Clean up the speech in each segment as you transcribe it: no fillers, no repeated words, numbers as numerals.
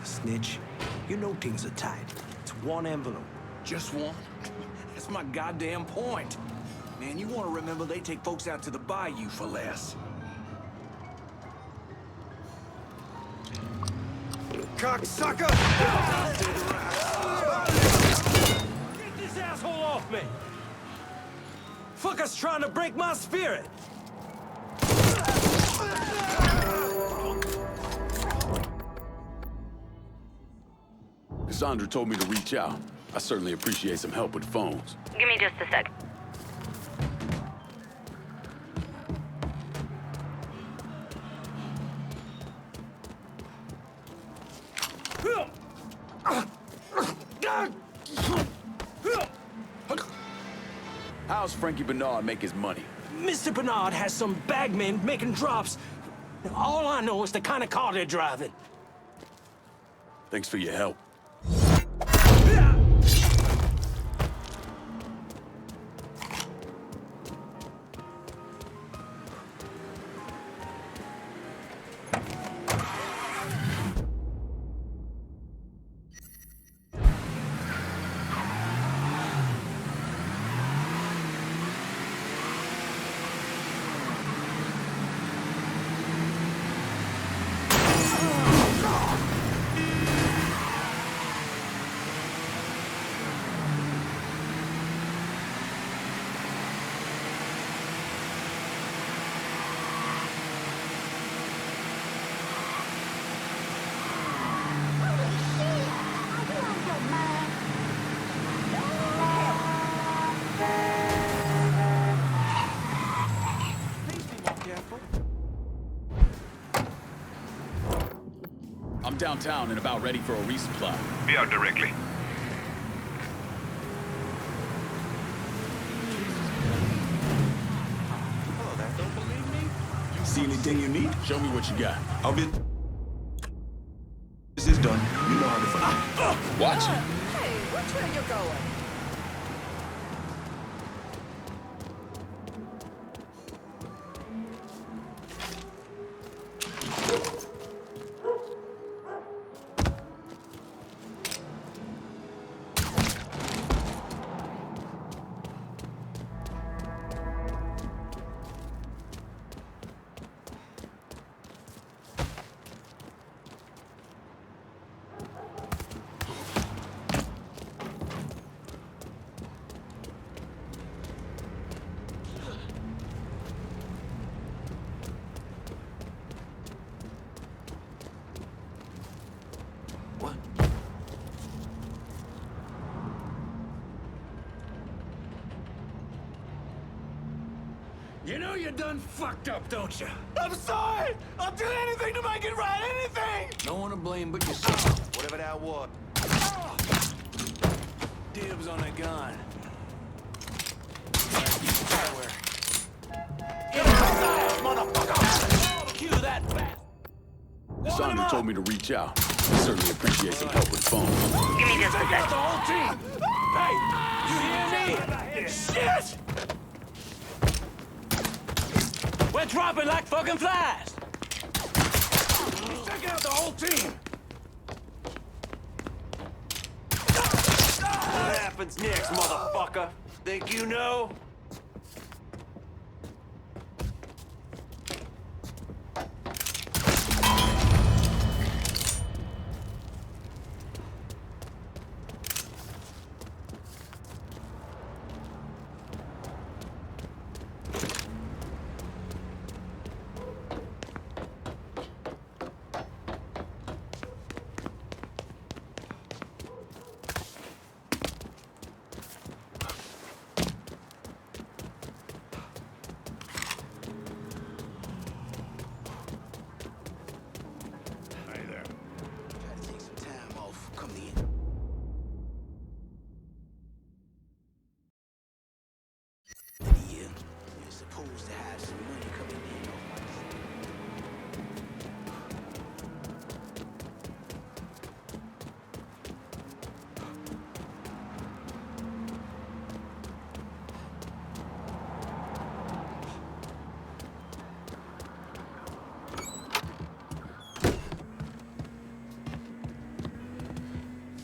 Snitch, you know things are tight. It's one envelope. Just one? That's my goddamn point. Man, you want to remember they take folks out to the bayou for less. Cocksucker! Get this asshole off me! Fucker's trying to break my spirit! Cassandra told me to reach out. I certainly appreciate some help with phones. Give me just a sec. How's Frankie Bernard make his money? Mr. Bernard has some bagmen making drops. All I know is the kind of car they're driving. Thanks for your help. I'm downtown and about ready for a resupply. Be out directly. Hello there. Don't believe me? See anything you need? Show me what you got. I'll be... This is done. You know how to find Watch it. Hey, which way you going? You know you done fucked up, don't you? I'm sorry! I'll do anything to make it right, anything! No one to blame but yourself, whatever that was. Dibs on that gun. Motherfucker! Cue that fast! Cassandra told me to reach out. I certainly appreciate some help with phones. Give me just a Take out sec. the whole team! Hey, you hear me? Shit! We're dropping like fucking flies! Check out the whole team! What happens next, motherfucker? Think you know?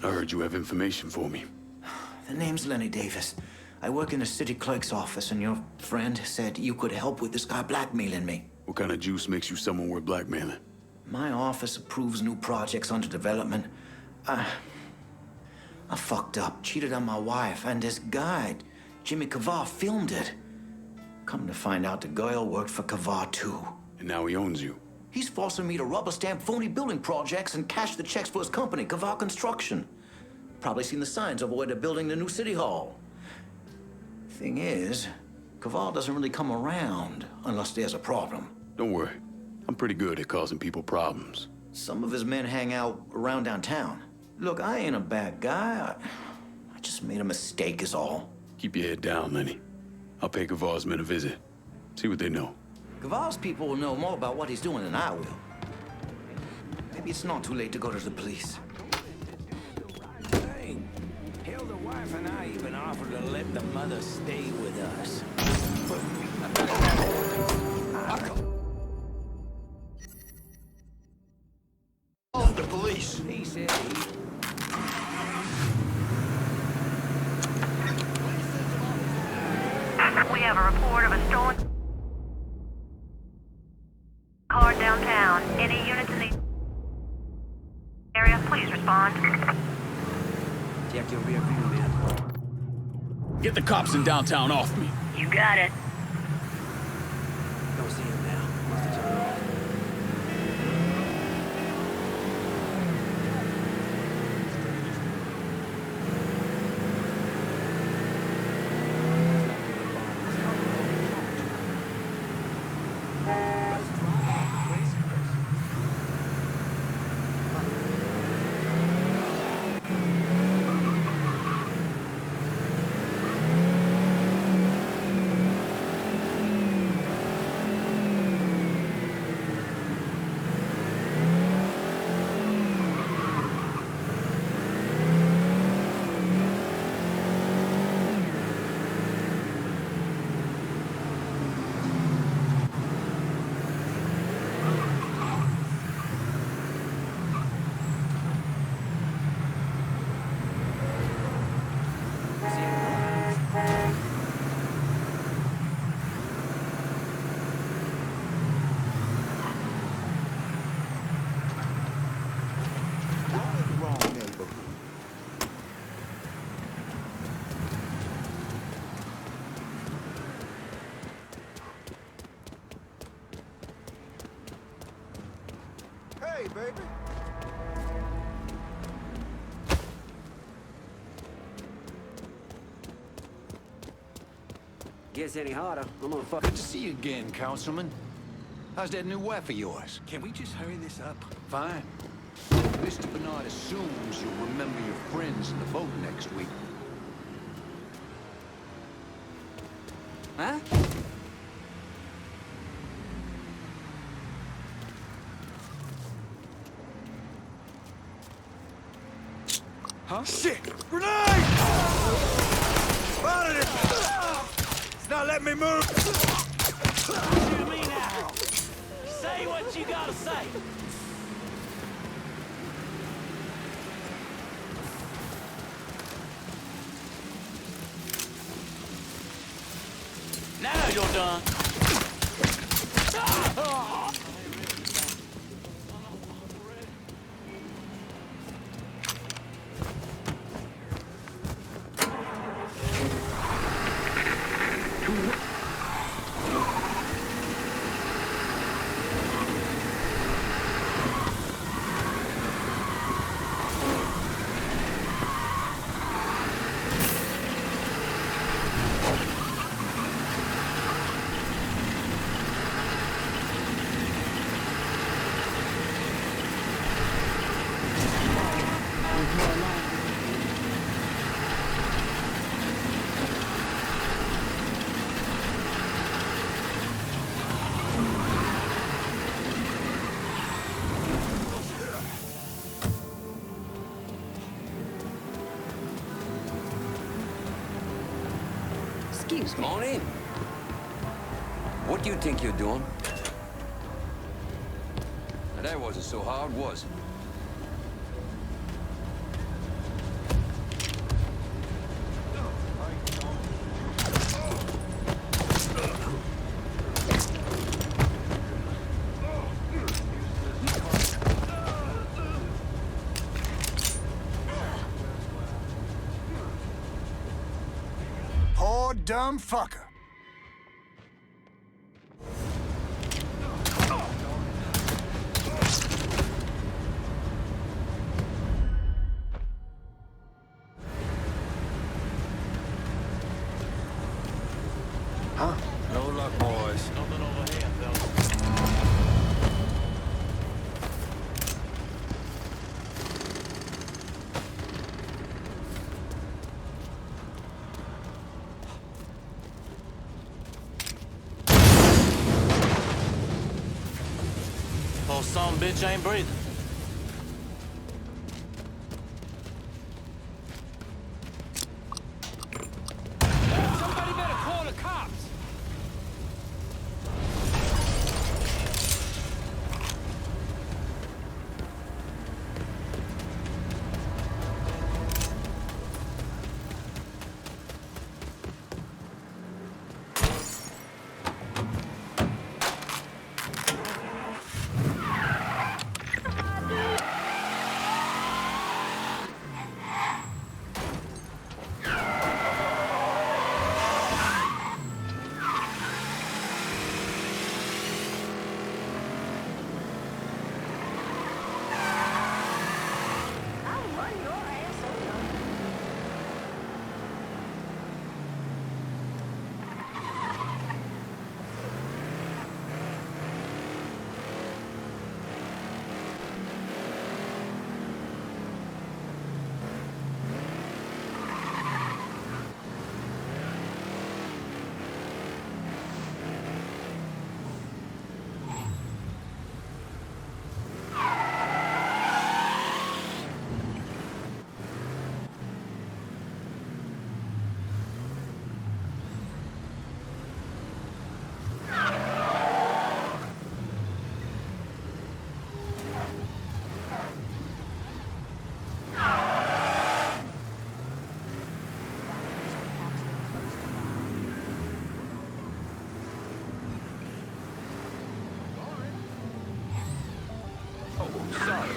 I heard you have information for me. The name's Lenny Davis. I work in the city clerk's office, and your friend said you could help with this guy blackmailing me. What kind of juice makes you someone worth blackmailing? My office approves new projects under development. I fucked up, cheated on my wife, and this guy, Jimmy Kavar, filmed it. Come to find out, the girl worked for Kavar too. And now he owns you. He's forcing me to rubber stamp phony building projects and cash the checks for his company, Kavar Construction. Probably seen the signs over where they're building the new city hall. Thing is, Kavar doesn't really come around unless there's a problem. Don't worry. I'm pretty good at causing people problems. Some of his men hang out around downtown. Look, I ain't a bad guy. I just made a mistake is all. Keep your head down, Lenny. I'll pay Kavar's men a visit. See what they know. Kavar's people will know more about what he's doing than I will. Maybe it's not too late to go to the police. Hey, hell, the wife and I even offered to let the mother stay with us. Oh, the police. He said he... We have a report of a stolen car downtown. Any units in the area, please respond. Check your rear view, man. Get the cops in downtown off me. You got it. Don't see him now. Must have turned off. Hey, baby. Gets any harder, I'm gonna fuck... Good to see you again, Councilman. How's that new wife of yours? Can we just hurry this up? Fine. Mr. Bernard assumes you'll remember your friends in the vote next week. Huh? Huh? Shit! Grenade! Out of it! It's not letting me move! What you mean now? Say what you gotta say. Now you're done. Excuse me. Come on in. What do you think you're doing? Now, that wasn't so hard, was it? dumb fucker. No luck, boys. Nothing over here, fellas. Oh, some bitch ain't breathing. Somebody better call the cops. I'll run your ass over. Oh, sorry.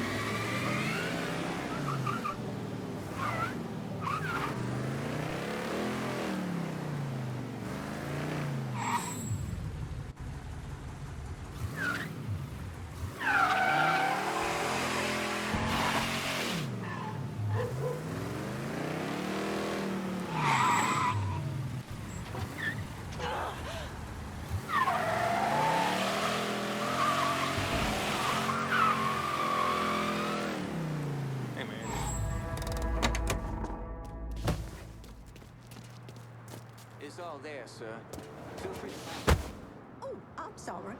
Hey, man. It's all there, sir. Feel free. Oh, I'm sorry.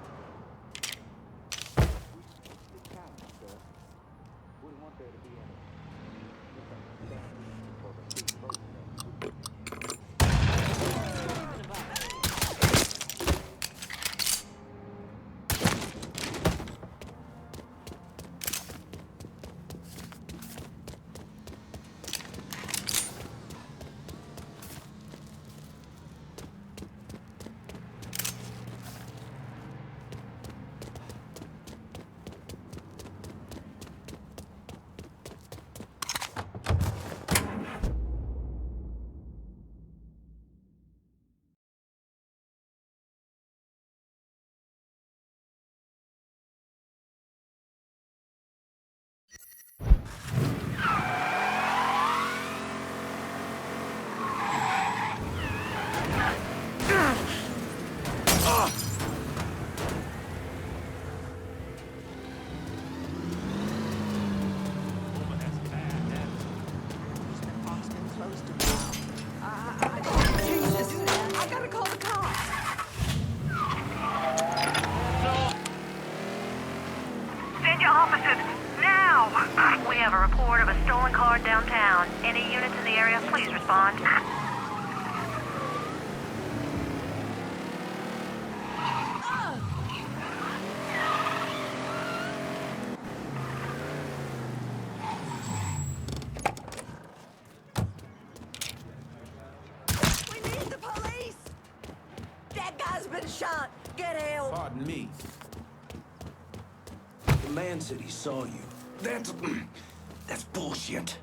Jesus, I gotta call the cops. Send your officers now! We have a report of a stolen car downtown. Any units in the area, please respond. We need the police. That guy's been shot. Get help. Pardon me. The man said he saw you. That's bullshit.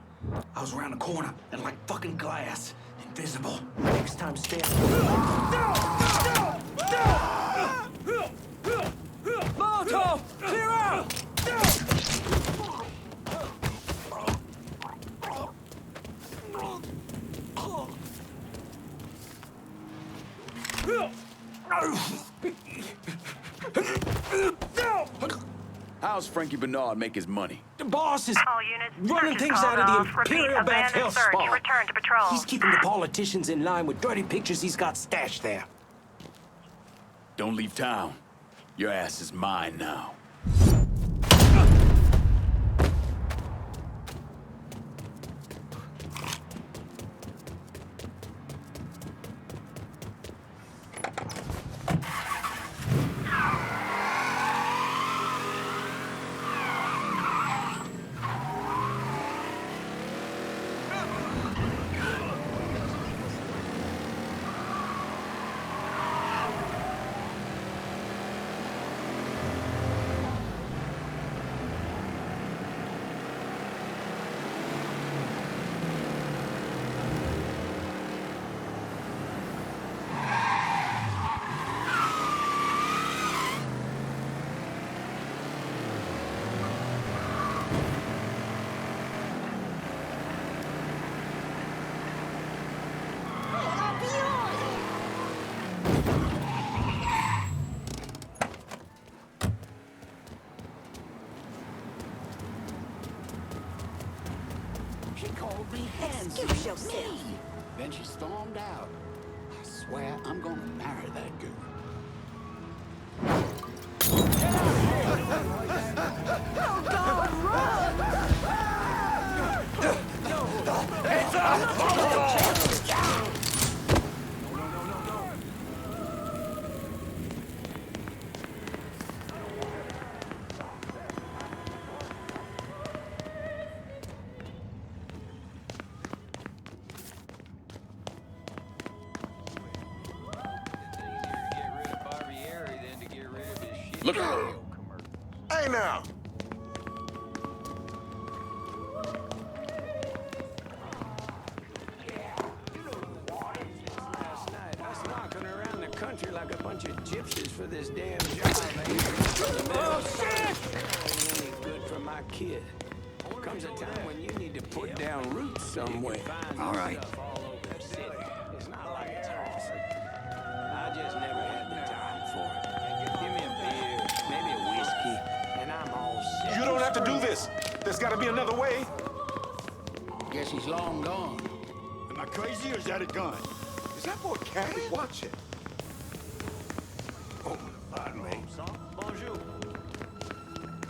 I was around the corner and like fucking glass. And visible. Next time, stay out. Molotov! Clear out! How's Frankie Bernard make his money? The boss is All units, running search is things called out of off. the Repeat, Imperial Bath abandon Health search. Spa. Return to patrol. He's keeping the politicians in line with dirty pictures he's got stashed there. Don't leave town. Your ass is mine now. She called me handsome. Excuse yourself. Then she stormed out. I swear I'm gonna marry that girl. Look at Hey now! Last night, us knocking around the country like a bunch of gypsies for this damn job. Oh, shit! Ain't any good for my kid. Comes a time when you need to put down roots somewhere. All right. It's not like it's hard. I just never had the time for it. Give me a beer, maybe a whiskey, and I'm all set. You don't have to do this. There's gotta be another way. Guess he's long gone. Am I crazy or is that a gun? Is that boy Caddy? Watch it. Oh, pardon me. Bonjour.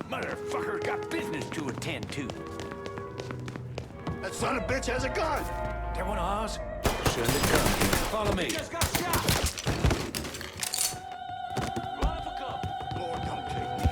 Motherfucker got business to attend to. That son of a bitch has a gun. They're one of ours. Send it down here. Follow me. Just got shot. Lord, don't take me.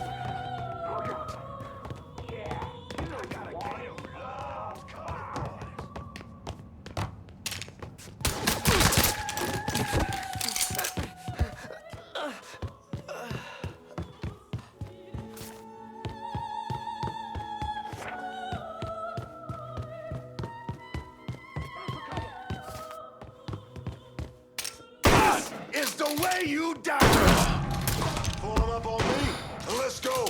Is the way you die. Pull him up on me and let's go.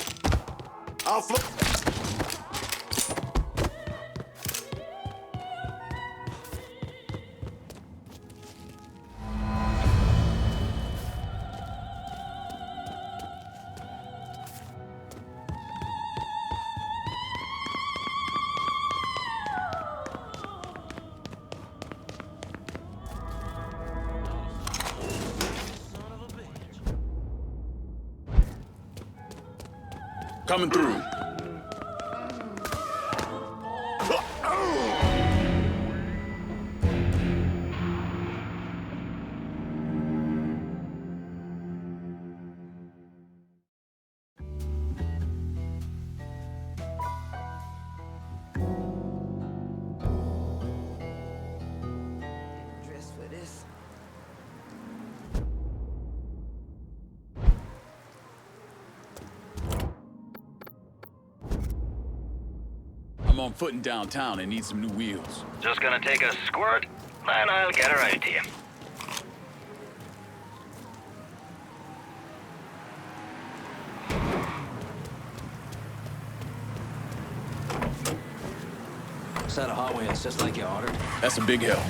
I'll flip. Coming through. Dress for this. I'm on foot in downtown and need some new wheels. Just gonna take a squirt? And I'll get her out to you. Set of hot wheels, just like you ordered. That's a big help.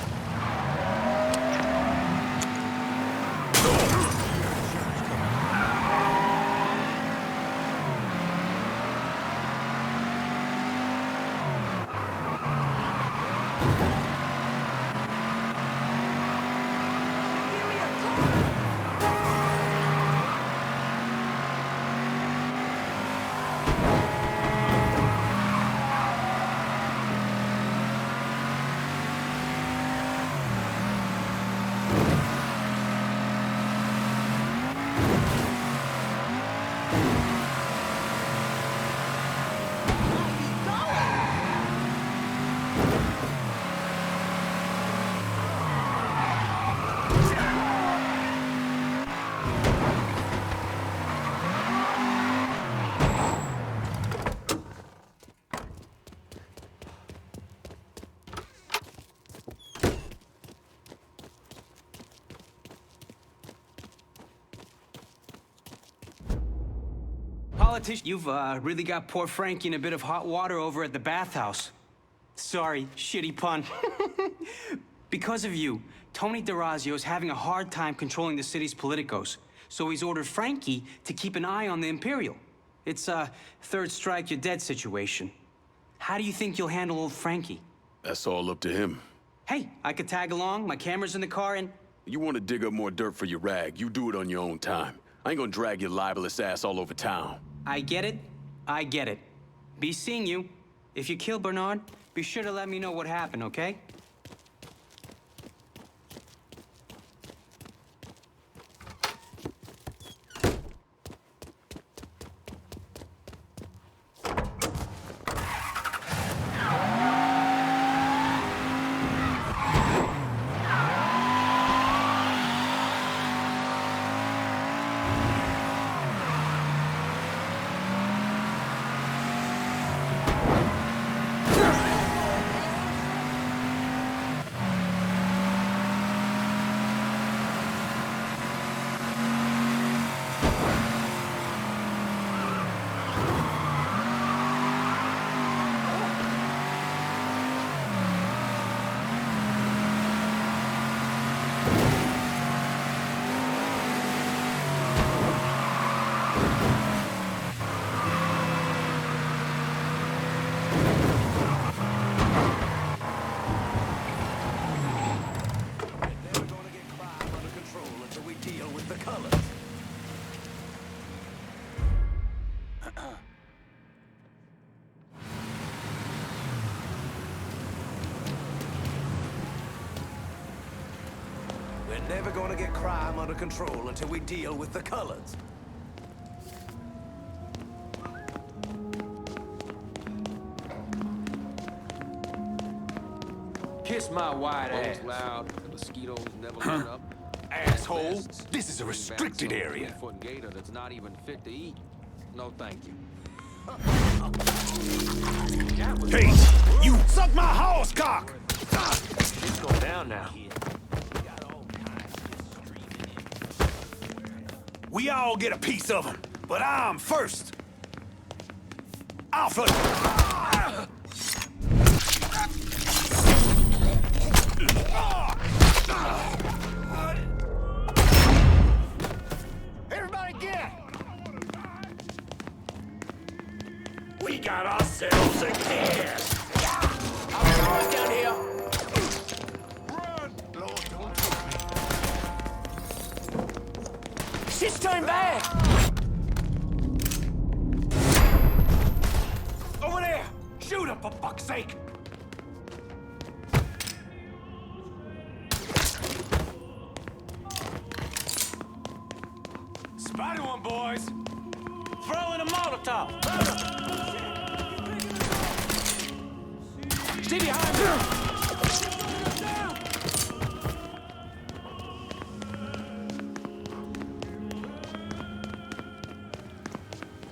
Politician, you've really got poor Frankie in a bit of hot water over at the bathhouse. Sorry, shitty pun. Because of you, Tony DeRazio's having a hard time controlling the city's politicos, so he's ordered Frankie to keep an eye on the Imperial. It's a third strike, you're dead situation. How do you think you'll handle old Frankie? That's all up to him. Hey, I could tag along, my camera's in the car, and... You want to dig up more dirt for your rag, you do it on your own time. I ain't gonna drag your libelous ass all over town. I get it. I get it. Be seeing you. If you kill Bernard, be sure to let me know what happened, okay? We're never gonna get crime under control until we deal with the colors. Kiss my white ass. Loud, the mosquitoes never let up. Asshole, this is a restricted area. Foot gator that's not even fit to eat. No, thank you. Hey, you suck my horse cock! It's going down now. We all get a piece of him, but I'm first. Off it! Everybody get! We got ourselves a cast. Cars down here. Run! Lord, don't Shit's turned bad. Over there! Shoot him, for fuck's sake! Spotted one, boys! Throw in a Molotov. Stay behind me.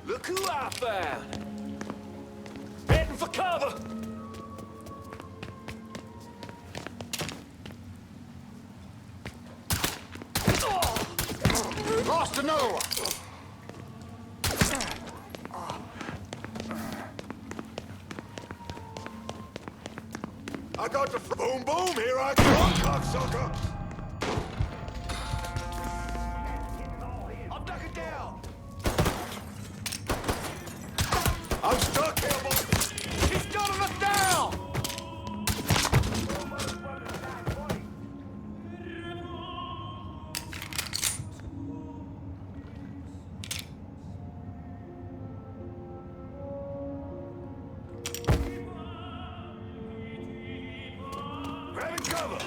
Look who I found! Heading for cover! Lost another one. I got the boom boom. Here I come, cocksucker. I'm ducking down. I'm stuck here, boss. He's gunning us down. Grabbing cover.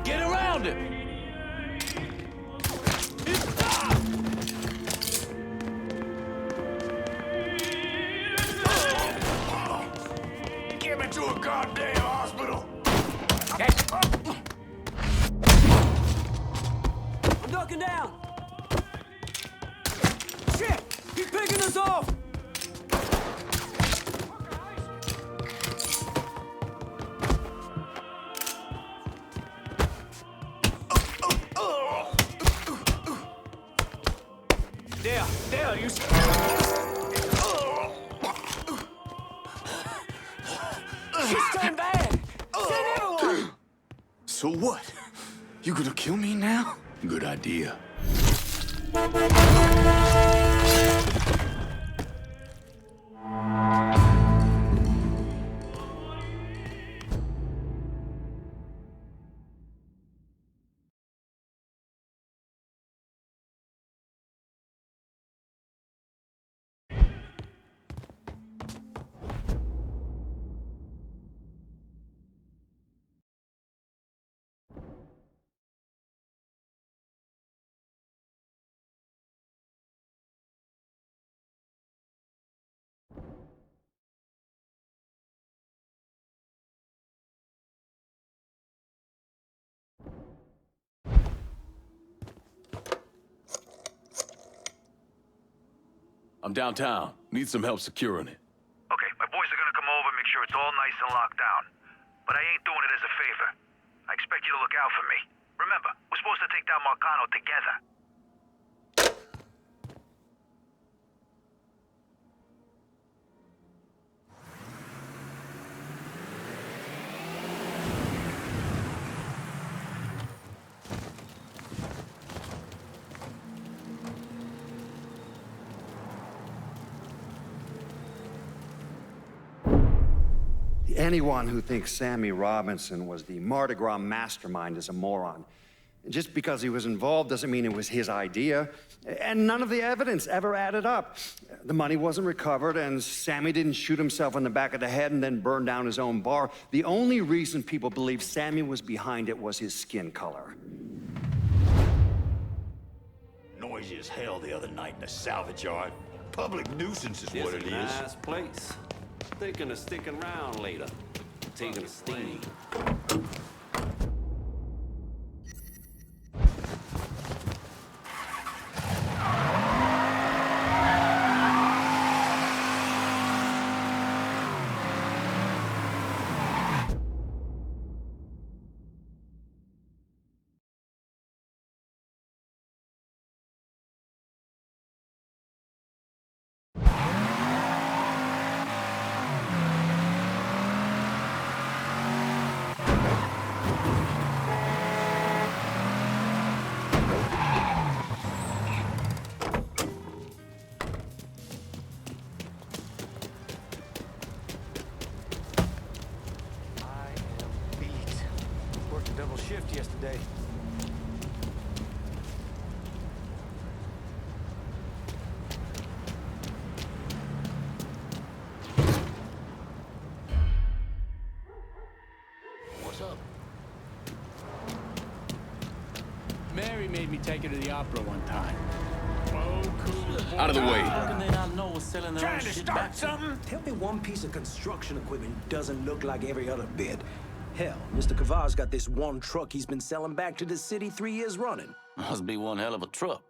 Get around him! Get me to a goddamn hospital. I'm ducking down! Shit! He's picking us off! There, you... She's turned bad! Send everyone! So what? You gonna kill me now? Good idea. I'm downtown. Need some help securing it. Okay, my boys are gonna come over and make sure it's all nice and locked down. But I ain't doing it as a favor. I expect you to look out for me. Remember, we're supposed to take down Marcano together. Anyone who thinks Sammy Robinson was the Mardi Gras mastermind is a moron. Just because he was involved doesn't mean it was his idea. And none of the evidence ever added up. The money wasn't recovered, and Sammy didn't shoot himself in the back of the head and then burn down his own bar. The only reason people believe Sammy was behind it was his skin color. Noisy as hell the other night in the salvage yard. Public nuisance is what it is. Nice place. Thinking of sticking around later. Taking a steam. Double shift yesterday. What's up? Mary made me take her to the opera one time. Oh, cool. Out of the way. Trying to start something? Tell me one piece of construction equipment doesn't look like every other bit. Hell, Mr. Kavar's got this one truck he's been selling back to the city 3 years running. Must be one hell of a truck.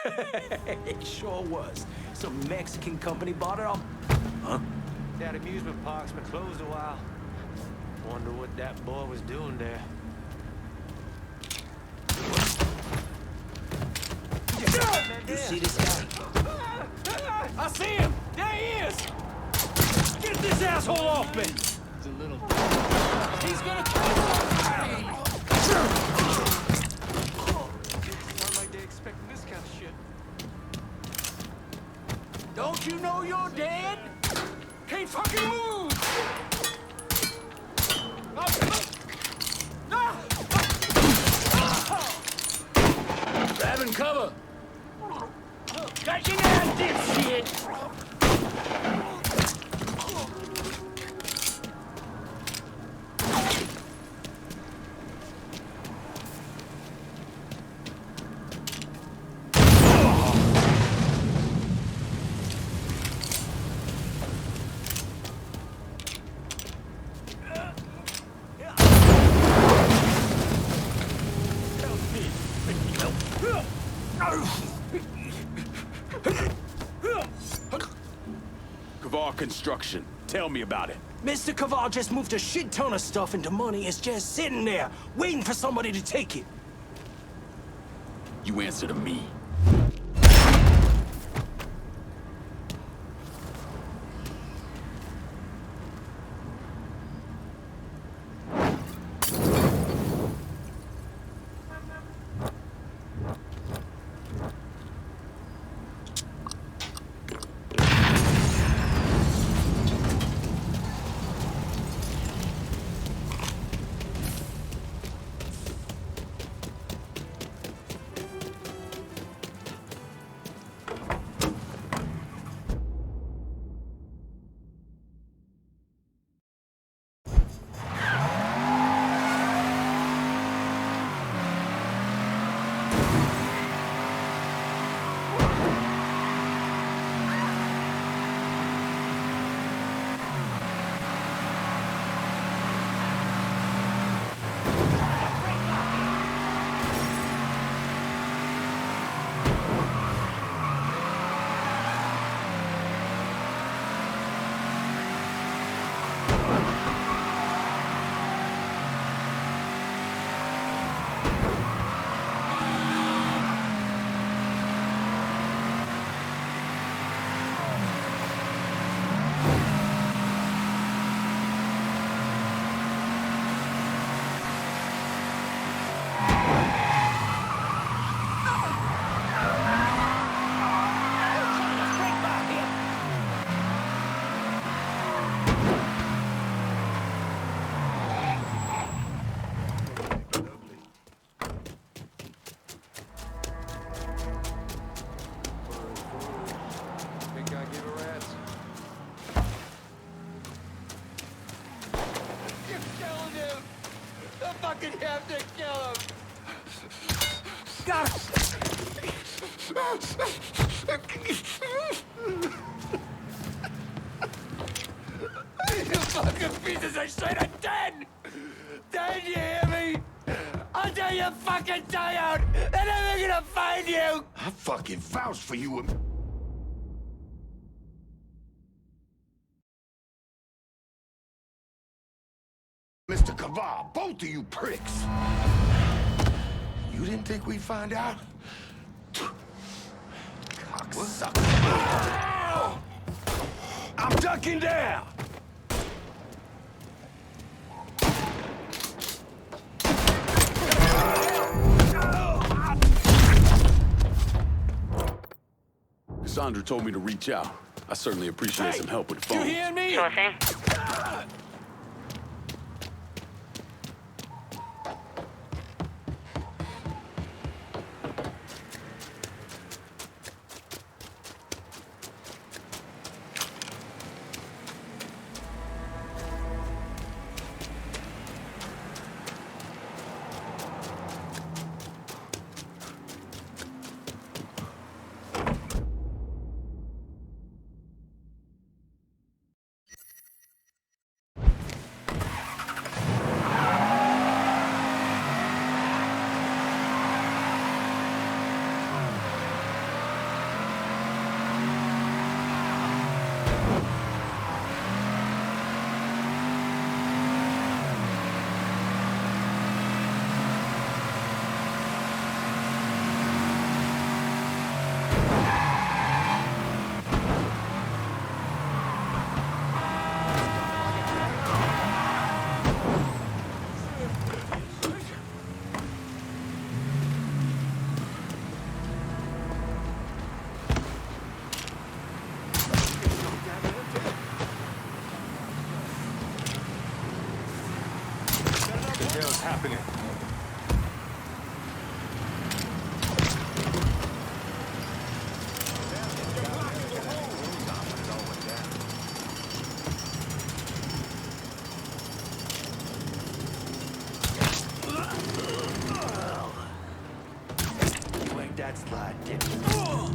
It sure was. Some Mexican company bought it off. Huh? That amusement park's been closed a while. Wonder what that boy was doing there. You see this guy? I see him! There he is! Get this asshole off me! It's a little... He's gonna kill somebody! Why might they expecting this kind of shit? Don't you know you're dead? Can't fucking move! Grabbing cover! Got your ass, dipshit! Kavar Construction. Tell me about it. Mr. Kaval just moved a shit ton of stuff into money. It's just sitting there, waiting for somebody to take it. You answer to me. Have to kill him. Got You fucking pieces of shit are dead! Dead, you hear me? Until you fucking die out, and I'm gonna find you! I fucking vouch for you and... Mr. Kaval, both of you pricks! You didn't think we'd find out? Cocksucker. I'm ducking down! Cassandra told me to reach out. I certainly appreciate some help with the phone. You hear me? Sure thing. keeping it. Let that slide, didn't you?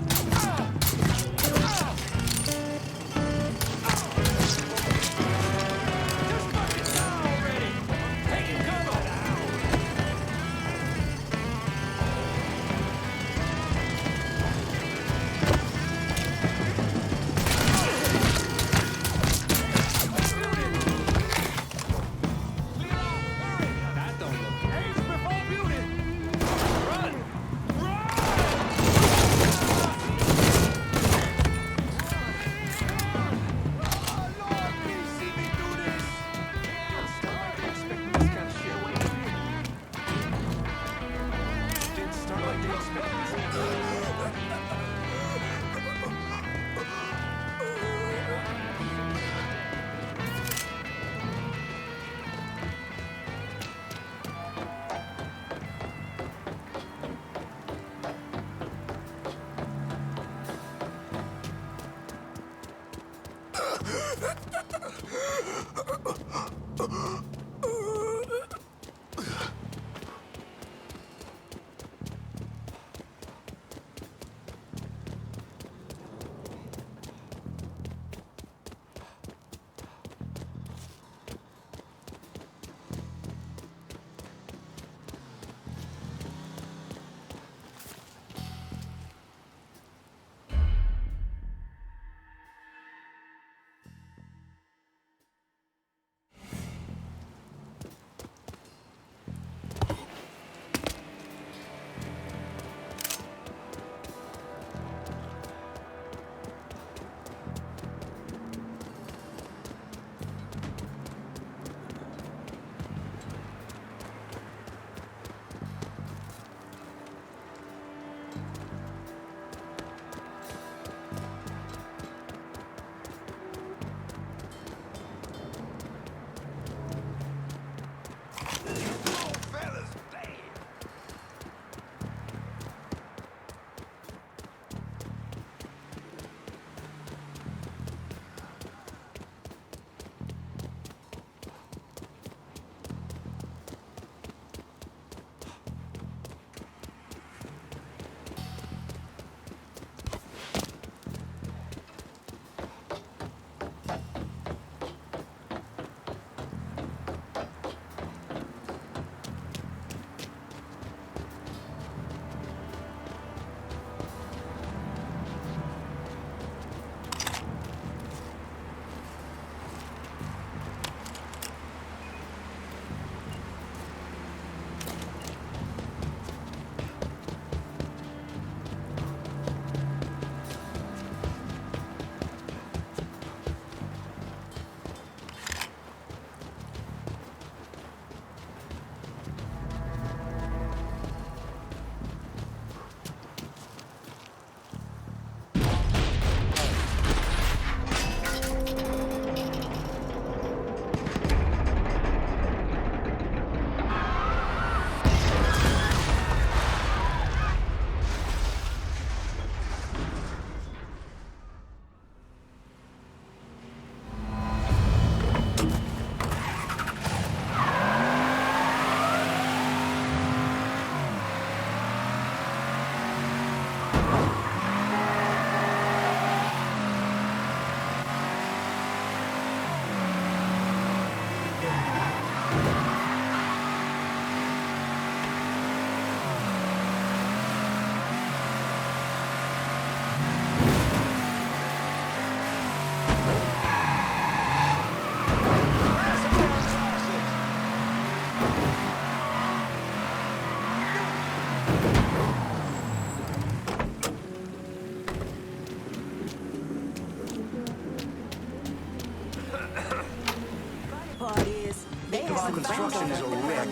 Construction is a wreck.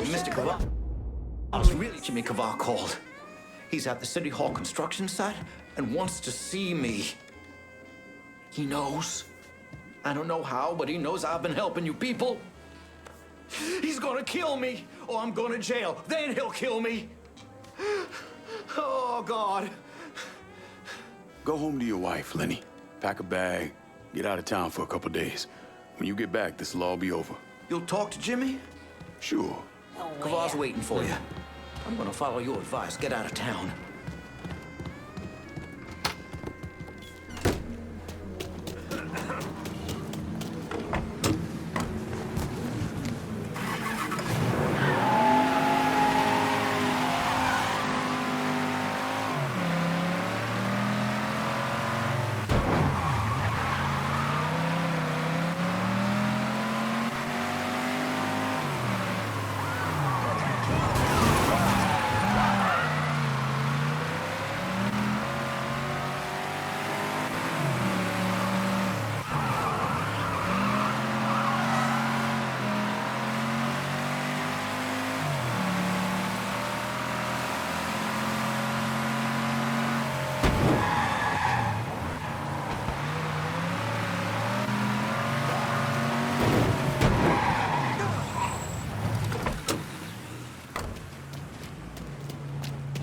Mr. Caval's really Jimmy Caval called. He's at the City Hall construction site and wants to see me. He knows. I don't know how, but he knows I've been helping you people. He's gonna kill me, or I'm going to jail. Then he'll kill me. Oh, God. Go home to your wife, Lenny. Pack a bag, get out of town for a couple days. When you get back, this'll all be over. You'll talk to Jimmy? Sure. Caval's waiting for you. I'm gonna follow your advice. Get out of town.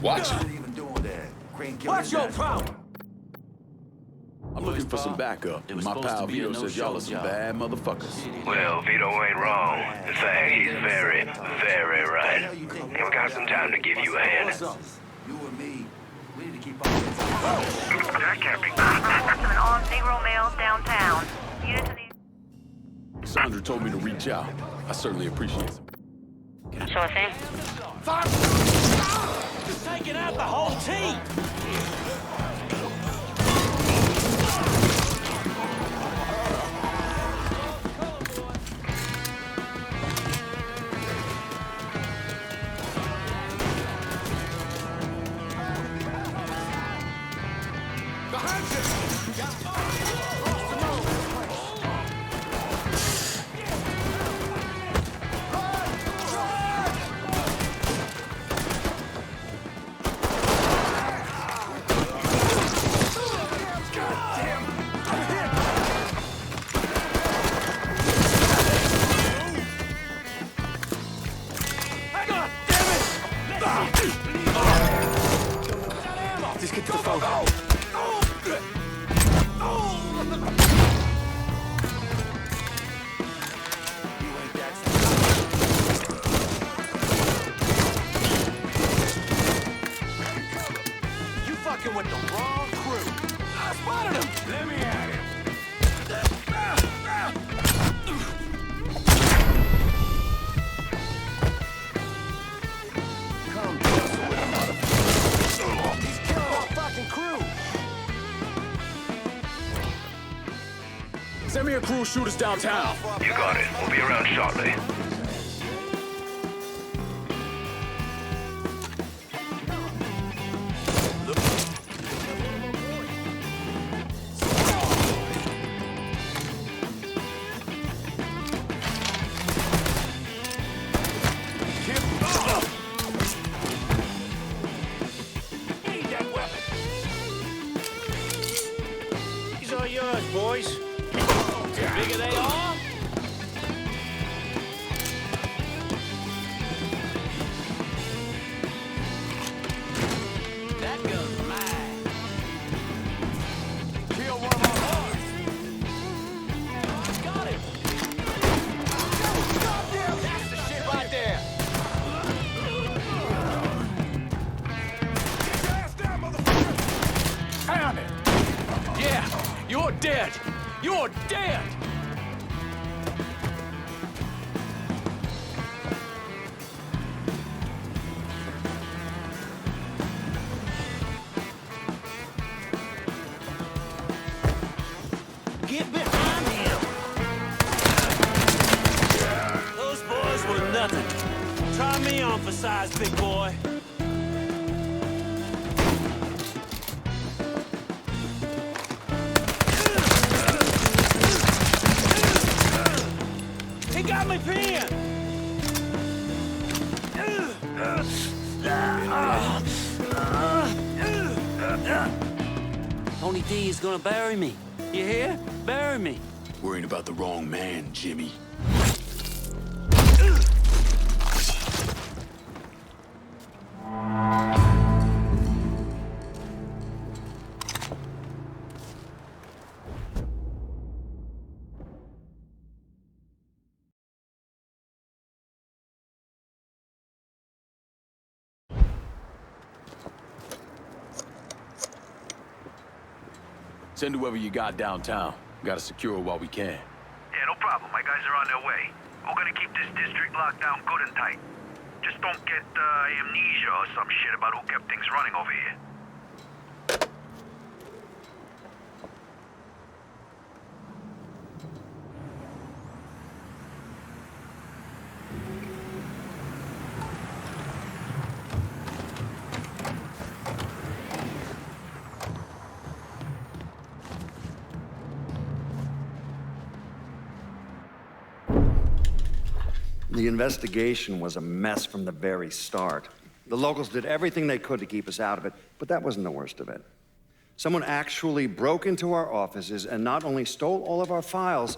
Watch it. What's your problem? I'm looking for some backup. My pal Vito says y'all are some bad motherfuckers. Well, Vito ain't wrong. In fact, he's very, very right. And we got some time to give you a hand. You and me, we need to keep up. That can't be. Reports of an armed Negro male downtown. Units in the... Sandra told me to reach out. I certainly appreciate it. Sure thing. Just taking out the whole team! Just get to the phone. You fucking with the wrong crew. I spotted him! Let me at him. He's killing our fucking crew! Send me a crew shooters downtown. You got it. We'll be around shortly. These are yours, boys. The bigger they are, that gun's mine. Kill one of our horse. Got him. That's the shit right there. Get your ass down, motherfucker. Pound it. Yeah, you're dead. You're dead! Get behind him! Those boys were nothing. Try me on for size, big boy. He got me pinned! Tony D is gonna bury me. You hear? Bury me. Worrying about the wrong man, Jimmy. Send whoever you got downtown. Gotta secure it while we can. Yeah, no problem. My guys are on their way. We're gonna keep this district locked down good and tight. Just don't get amnesia or some shit about who kept things running over here. The investigation was a mess from the very start. The locals did everything they could to keep us out of it, but that wasn't the worst of it. Someone actually broke into our offices and not only stole all of our files,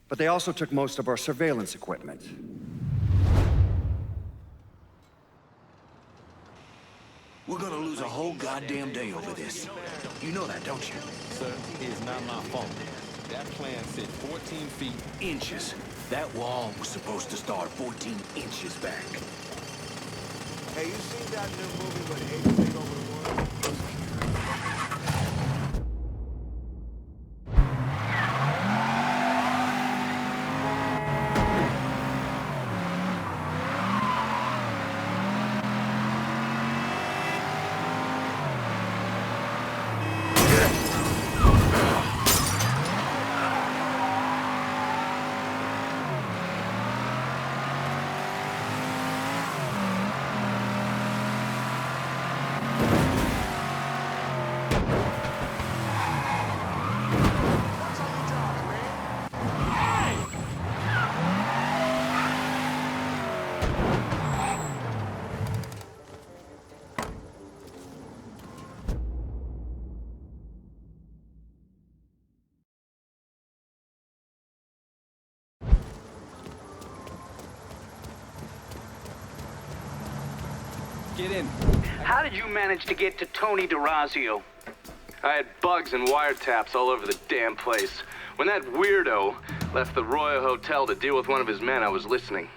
but they also took most of our surveillance equipment. We're gonna lose a whole goddamn day over this. You know that, don't you? Sir, it's not my fault. That plan said 14 feet. Inches. That wall was supposed to start 14 inches back. Hey, you seen that new movie where the apes take over the world? Get in. How did you manage to get to Tony DeRazio? I had bugs and wiretaps all over the damn place. When that weirdo left the Royal Hotel to deal with one of his men, I was listening.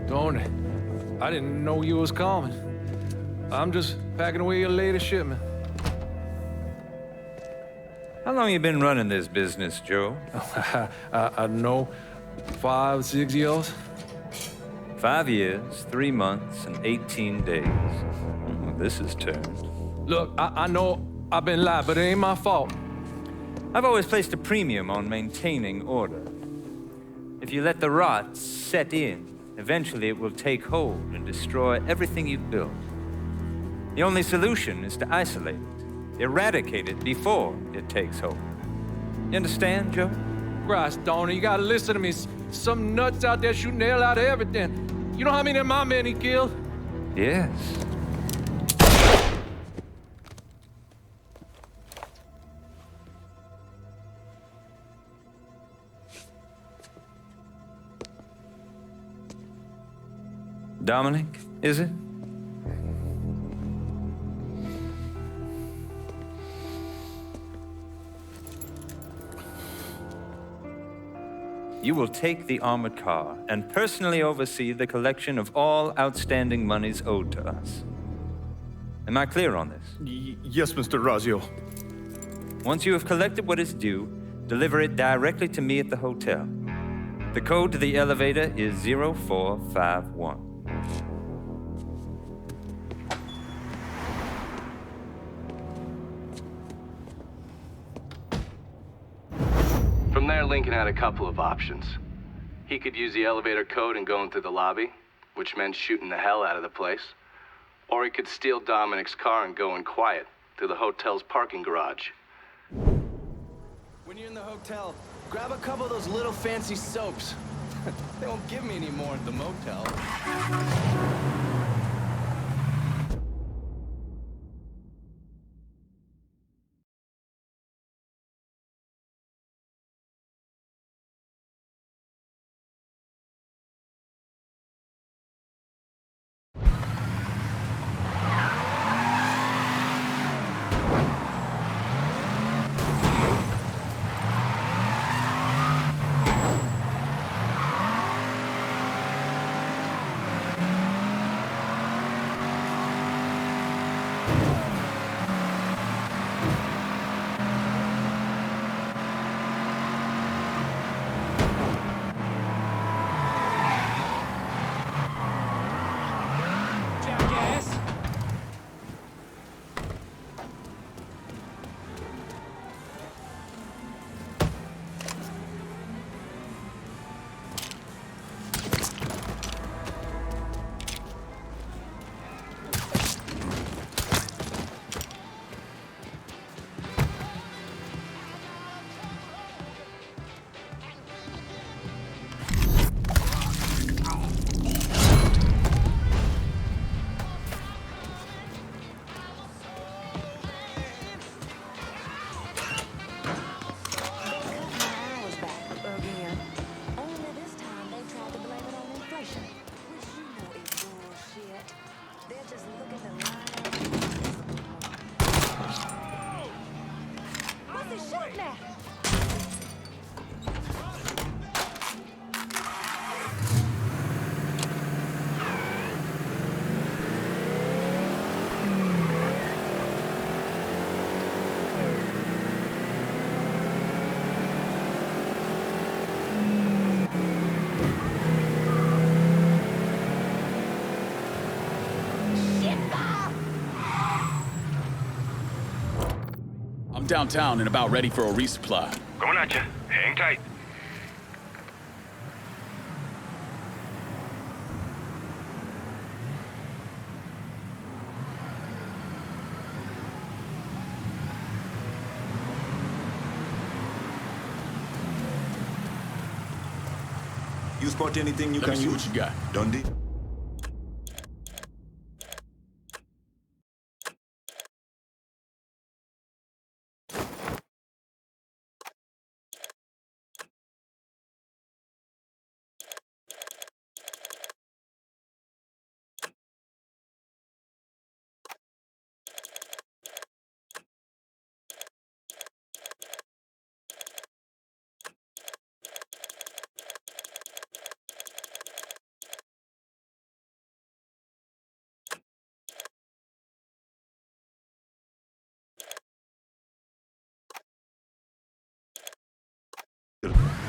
Tony, I didn't know you was coming. I'm just packing away your latest shipment. How long you been running this business, Joe? I know 5, 6 years. 5 years, 3 months, and 18 days. Well, this is turned. Look, I know I've been lied, but it ain't my fault. I've always placed a premium on maintaining order. If you let the rot set in, eventually it will take hold and destroy everything you've built. The only solution is to isolate it, eradicate it before it takes hold. You understand, Joe? Christ, Tony, you gotta listen to me. Some nuts out there shooting the hell out of everything. You know how many of my men he killed? Yes. Dominic, is it? You will take the armored car and personally oversee the collection of all outstanding monies owed to us. Am I clear on this? Yes, Mr. Razio. Once you have collected what is due, deliver it directly to me at the hotel. The code to the elevator is 0451. From there, Lincoln had a couple of options. He could use the elevator code and go into the lobby, which meant shooting the hell out of the place. Or he could steal Dominic's car and go in quiet through the hotel's parking garage. When you're in the hotel, grab a couple of those little fancy soaps. They won't give me any more at the motel. I'm downtown and about ready for a resupply. Going at you. Hang tight. You spot anything you Let can me see use? what you got. Dundee?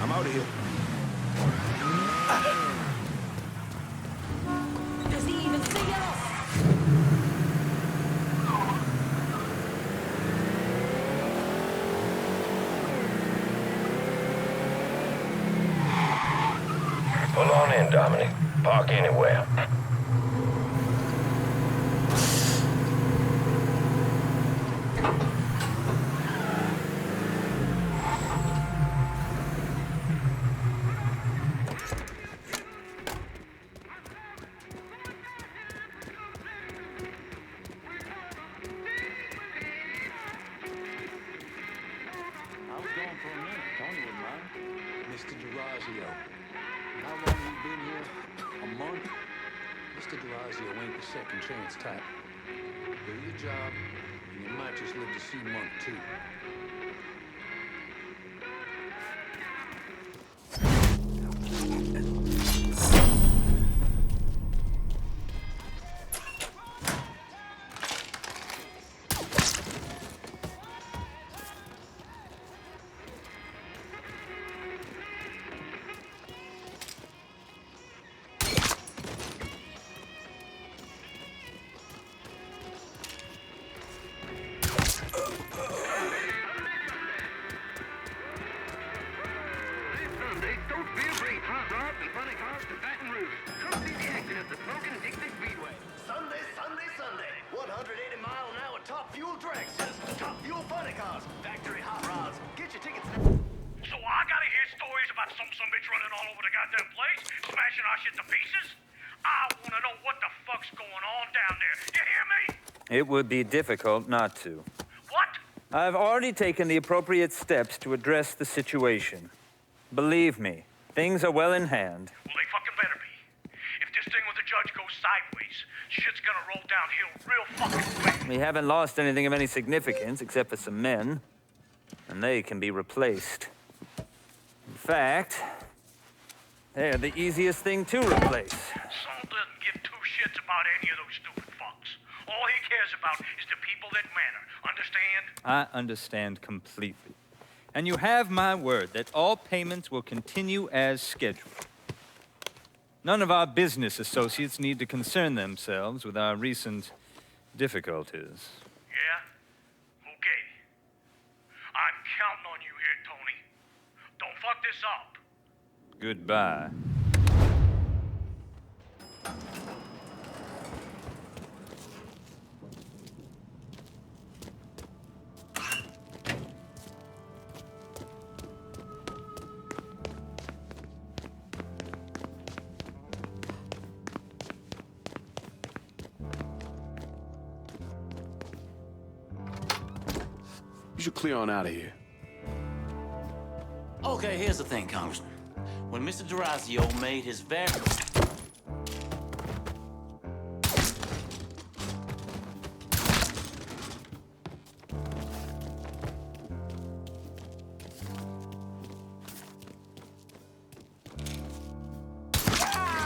I'm out of here. Does he even see us? Pull on in, Dominic. Park anywhere. Mr. DeRazio, how long you been here? A month? Mr. DeRazio ain't the second chance type. Do your job, and you might just live to see month 2. Sunday. 180-mile-an-hour top fuel dragsters, top fuel funny cars, factory hot rods. Get your tickets now. So I gotta hear stories about some bitch running all over the goddamn place, smashing our shit to pieces? I wanna know what the fuck's going on down there. You hear me? It would be difficult not to. What? I've already taken the appropriate steps to address the situation. Believe me, things are well in hand. Well, they fucking better be. If this thing with the judge goes sideways, shit's gonna roll downhill real fucking quick. We haven't lost anything of any significance except for some men, and they can be replaced. In fact, they're the easiest thing to replace. Saul doesn't give two shits about any of those stupid fucks. All he cares about is the people that matter. Understand? I understand completely. And you have my word that all payments will continue as scheduled. None of our business associates need to concern themselves with our recent difficulties. Yeah? Okay. I'm counting on you here, Tony. Don't fuck this up. Goodbye. You should clear on out of here. Okay, here's the thing, Congressman. When Mr. DeRazio made his very...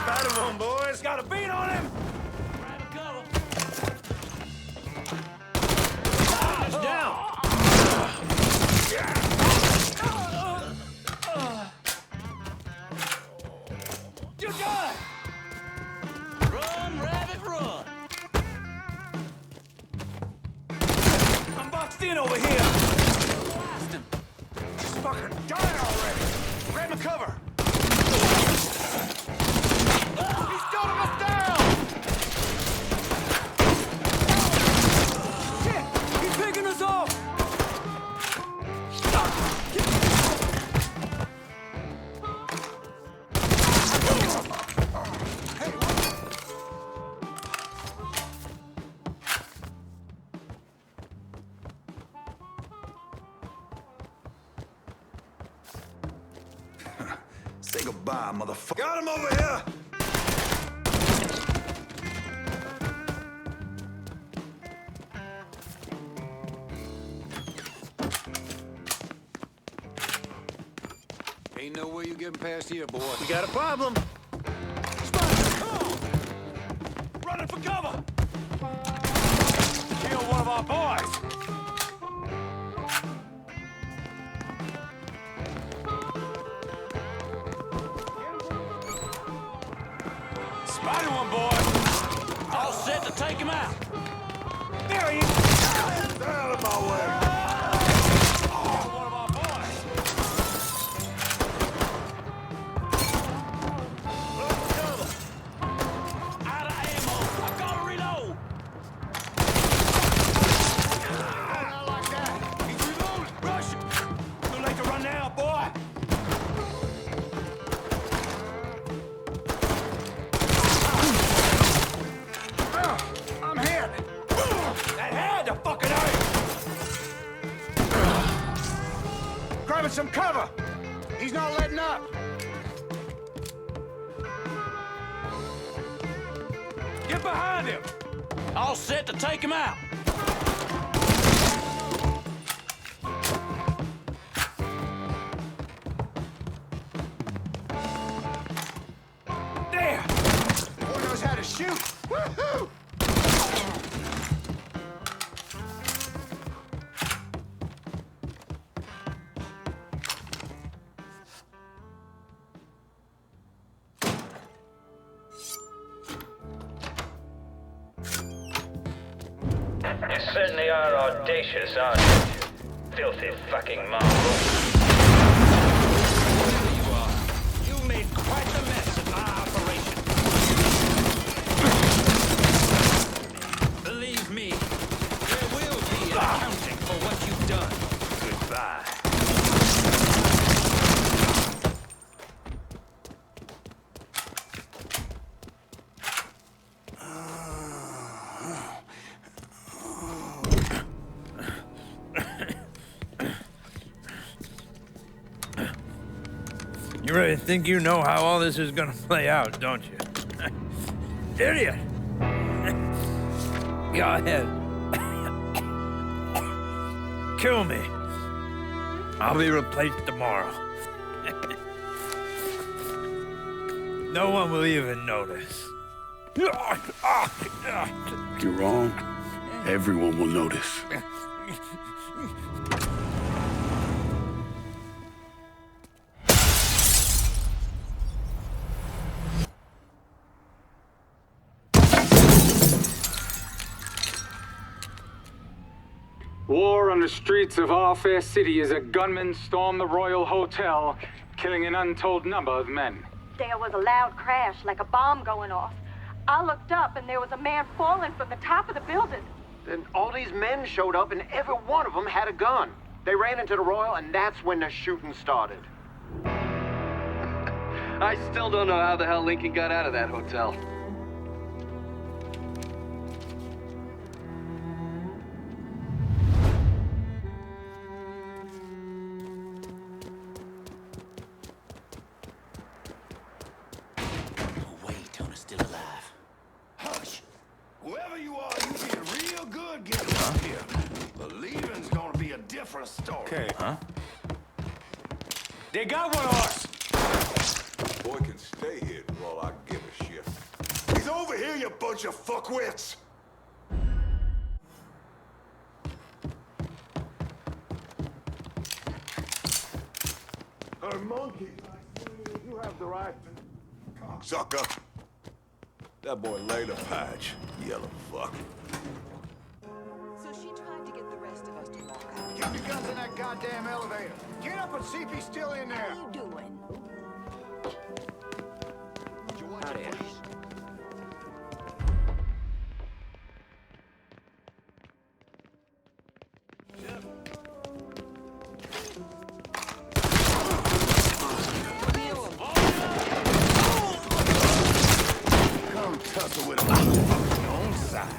Got him on, boys. Got a beat on him. Down! You got it! Run, rabbit, run! I'm boxed in over here. cover! He's got us down! Shit! He's picking us off! Say goodbye, motherfucker. Got him over here! Ain't no way you getting past here, boy. We got a problem. Spider, come on! Running for cover! Kill one of our boys! Spider one, boy! All set to take him out. There he is! Get out of my way! One of our boys! Out of ammo! I gotta reload! Not like that! He's reloading! Rush! Too late to run now, boy! I'm hit! That had to fucking hurt! Grabbing some cover! He's not letting up! Get behind him! All set to take him out! There! Boy knows how to shoot! Woohoo! You certainly are audacious, aren't you? Filthy fucking mongrel. You are. You made quite the mess of my operation. Believe me, there will be an accounting for what you've done. Goodbye. You really think you know how all this is gonna play out, don't you? Idiot! Go ahead. Kill me. I'll be replaced tomorrow. No one will even notice. You're wrong. Everyone will notice. War on the streets of our fair city as a gunman stormed the Royal Hotel, killing an untold number of men. There was a loud crash, like a bomb going off. I looked up and there was a man falling from the top of the building. Then all these men showed up and every one of them had a gun. They ran into the Royal and that's when the shooting started. I still don't know how the hell Lincoln got out of that hotel. Okay. Huh? They got one of us! Boy can stay here for all I give a shit. He's over here, you bunch of fuckwits! Her monkey. You have the right. Cocksucker. That boy laid a patch, yellow fuck. So she tried to get the rest of us to walk out. Keep your guns in that goddamn elevator. Get up and see if he's still in there. What are you doing? out of here. Come tussle with him. Your own size.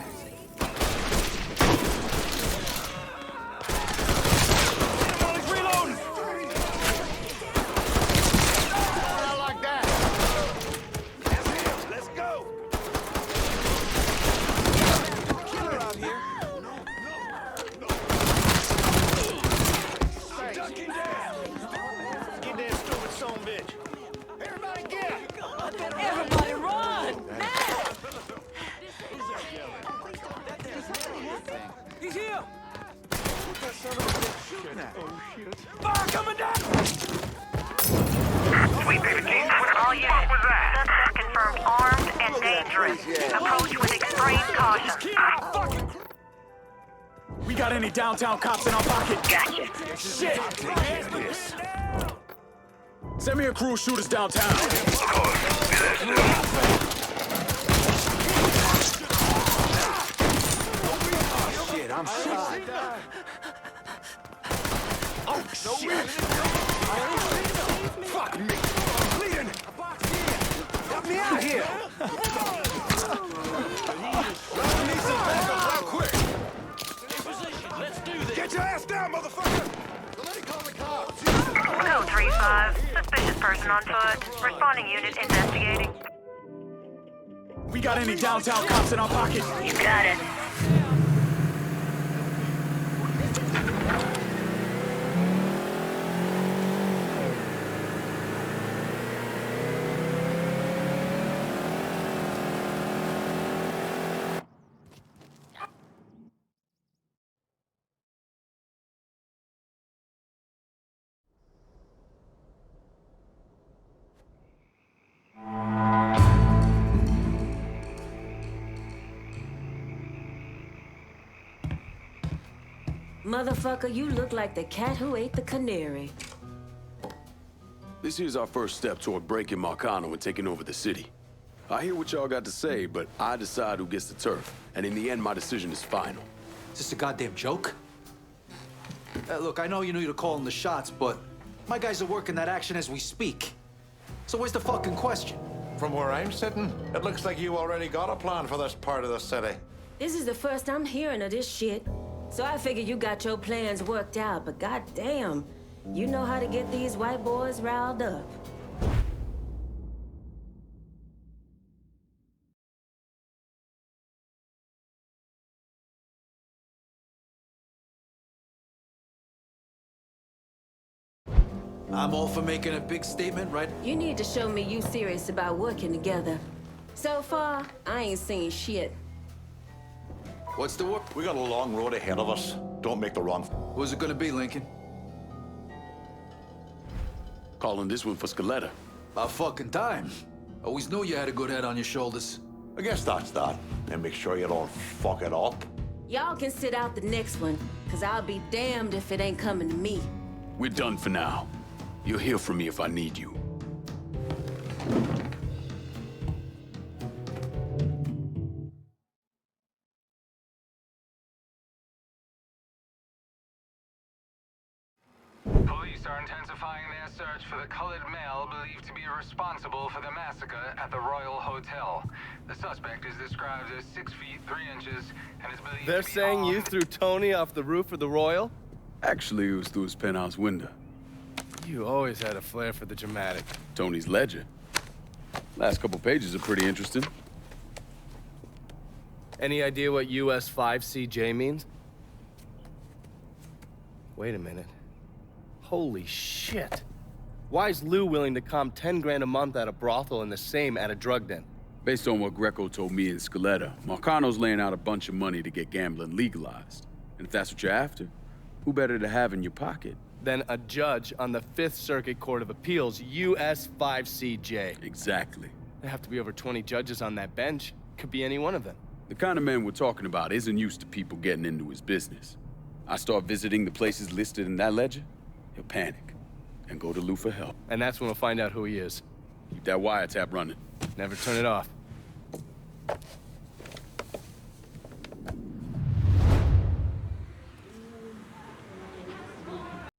Everybody run! He's here! What that son of a bitch shooting at? Oh, shit. Fire coming down! Sweet baby Jesus, all units. What was that? Suspect confirmed armed and dangerous. Approach with extreme caution. We got any downtown cops in our pocket? Gotcha. Shit! Send me a crew of shooters downtown. Shit, I'm shot. Oh, shit! Fuck me! I'm bleeding! Help me out here! I need some backup real quick! Let's do this! Get your ass down, motherfucker! Let me call the cops! Code 3-5. Suspicious person on foot. Responding unit investigating. We got any downtown cops in our pocket? You got it. Motherfucker, you look like the cat who ate the canary. This here's our first step toward breaking Marcano and taking over the city. I hear what y'all got to say, but I decide who gets the turf. And in the end, my decision is final. Is this a goddamn joke? Look, I know you knew to call in the shots, but my guys are working that action as we speak. So where's the fucking question? From where I'm sitting, it looks like you already got a plan for this part of the city. This is the first I'm hearing of this shit. So I figure you got your plans worked out, but goddamn, you know how to get these white boys riled up. I'm all for making a big statement, right? You need to show me you serious about working together. So far, I ain't seen shit. What's the work? We got a long road ahead of us. Don't make the wrong... What's it gonna be, Lincoln? Calling this one for Scaletta. About fucking time. Always knew you had a good head on your shoulders. I guess that's that. And make sure you don't fuck it up. Y'all can sit out the next one, cause I'll be damned if it ain't coming to me. We're done for now. You'll hear from me if I need you. Police are intensifying their search for the colored male believed to be responsible for the massacre at the Royal Hotel. The suspect is described as 6 feet 3 inches and is believed They're to be saying you armed. threw Tony off the roof of the Royal? Actually, it was through his penthouse window. You always had a flair for the dramatic. Tony's ledger. Last couple pages are pretty interesting. Any idea what US 5CJ means? Wait a minute. Holy shit. Why is Lou willing to comp 10 grand a month at a brothel and the same at a drug den? Based on what Greco told me and Scaletta, Marcano's laying out a bunch of money to get gambling legalized. And if that's what you're after, who better to have in your pocket? Then a judge on the 5th Circuit Court of Appeals, US 5CJ. Exactly. There have to be over 20 judges on that bench. Could be any one of them. The kind of man we're talking about isn't used to people getting into his business. I start visiting the places listed in that ledger, he'll panic and go to Lou for help. And that's when we'll find out who he is. Keep that wiretap running. Never turn it off.